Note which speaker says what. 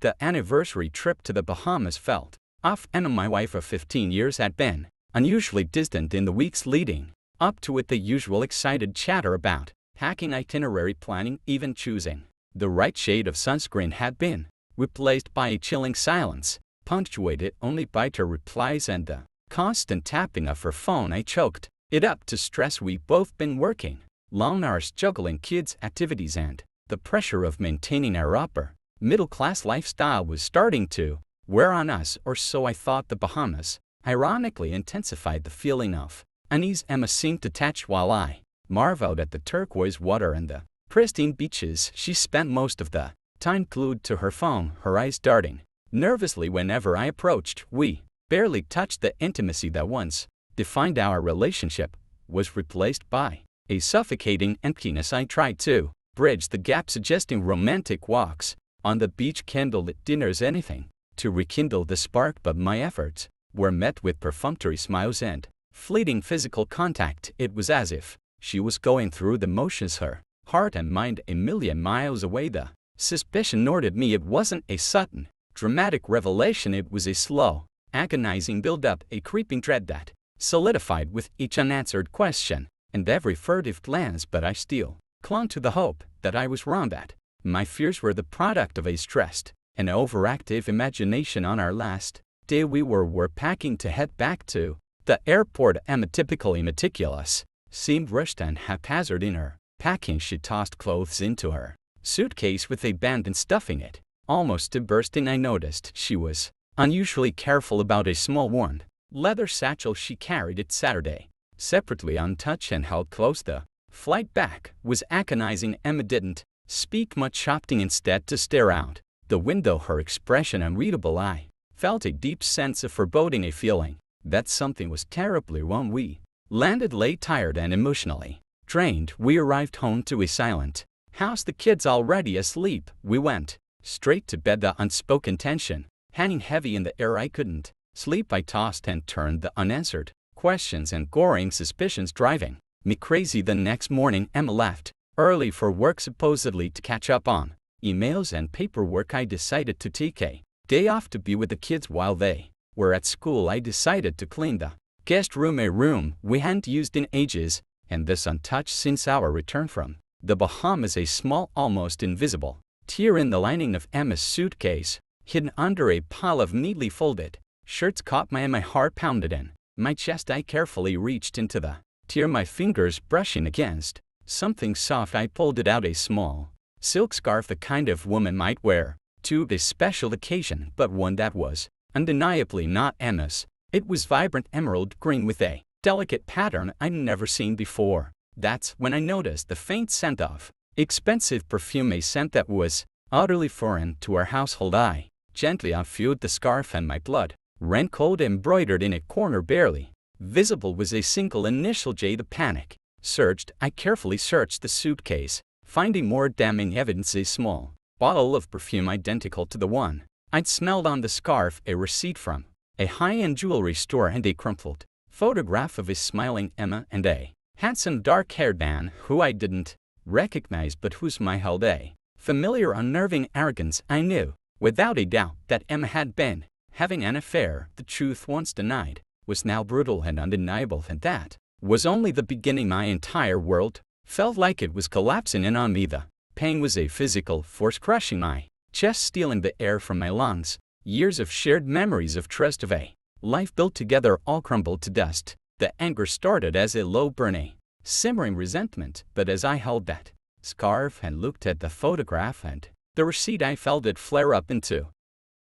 Speaker 1: The anniversary trip to the Bahamas felt off, and my wife of 15 years had been unusually distant in the weeks leading up to it. The usual excited chatter about packing, itinerary planning, even choosing the right shade of sunscreen had been replaced by a chilling silence, punctuated only by her replies and the constant tapping of her phone. I choked it up to stress. We've both been working long hours, juggling kids' activities, and the pressure of maintaining our upper middle-class lifestyle was starting to wear on us, or so I thought. The Bahamas ironically intensified the feeling of unease Emma seemed to touch, while I marveled at the turquoise water and the pristine beaches. She spent most of the time glued to her phone, her eyes darting nervously whenever I approached. We barely touched. The intimacy that once defined our relationship was replaced by a suffocating emptiness. I tried to bridge the gap, suggesting romantic walks on the beach, candlelit dinners, anything to rekindle the spark, but my efforts were met with perfunctory smiles and fleeting physical contact. It was as if she was going through the motions, her heart and mind a million miles away. The suspicion gnawed at me. It wasn't a sudden, dramatic revelation. It was a slow, agonizing build-up, a creeping dread that solidified with each unanswered question and every furtive glance. But I still clung to the hope that I was wrong, that my fears were the product of a stressed and overactive imagination. On our last day, we were packing to head back to the airport. Emma, typically meticulous, seemed rushed and haphazard in her packing. She tossed clothes into her suitcase with abandon, stuffing it almost to bursting. I noticed she was unusually careful about a small worn leather satchel she carried. It Saturday, separately untouched and held close. The flight back was agonizing. Emma didn't speak much, opting instead to stare out the window, her expression unreadable. I felt a deep sense of foreboding, a feeling that something was terribly wrong. We landed late, tired and emotionally drained. We arrived home to a silent house, the kids already asleep. We went straight to bed, the unspoken tension hanging heavy in the air. I couldn't sleep. I tossed and turned, the unanswered questions and goring suspicions driving me crazy. The next morning, Emma left early for work, supposedly to catch up on emails and paperwork. I decided to take a day off to be with the kids while they were at school. I decided to clean the guest room, a room we hadn't used in ages, and this untouched since our return from the Bahamas. A small, almost invisible tear in the lining of Emma's suitcase, hidden under a pile of neatly folded shirts, caught my eye. My heart pounded in my chest. I carefully reached into the tear, my fingers brushing against something soft. I pulled it out, a small silk scarf, the kind of woman might wear to a special occasion, but one that was undeniably not Emma's. It was vibrant emerald green with a delicate pattern I'd never seen before. That's when I noticed the faint scent of expensive perfume, a scent that was utterly foreign to our household. I gently unfurled the scarf and my blood ran cold. Embroidered in a corner, barely visible, was a single initial J. The panic surged. I carefully searched the suitcase, finding more damning evidence: a small bottle of perfume identical to the one I'd smelled on the scarf, a receipt from a high-end jewelry store, and a crumpled photograph of a smiling Emma and a handsome dark-haired man who I didn't recognize, but whose smile held a familiar, unnerving arrogance. I knew without a doubt that Emma had been having an affair. The truth, once denied, was now brutal and undeniable, and that was only the beginning. My entire world felt like it was collapsing in on me. The pain was a physical force crushing my chest, stealing the air from my lungs. Years of shared memories of trust, of a life built together, all crumbled to dust. The anger started as a low burn, a simmering resentment, but as I held that scarf and looked at the photograph and the receipt, I felt it flare up into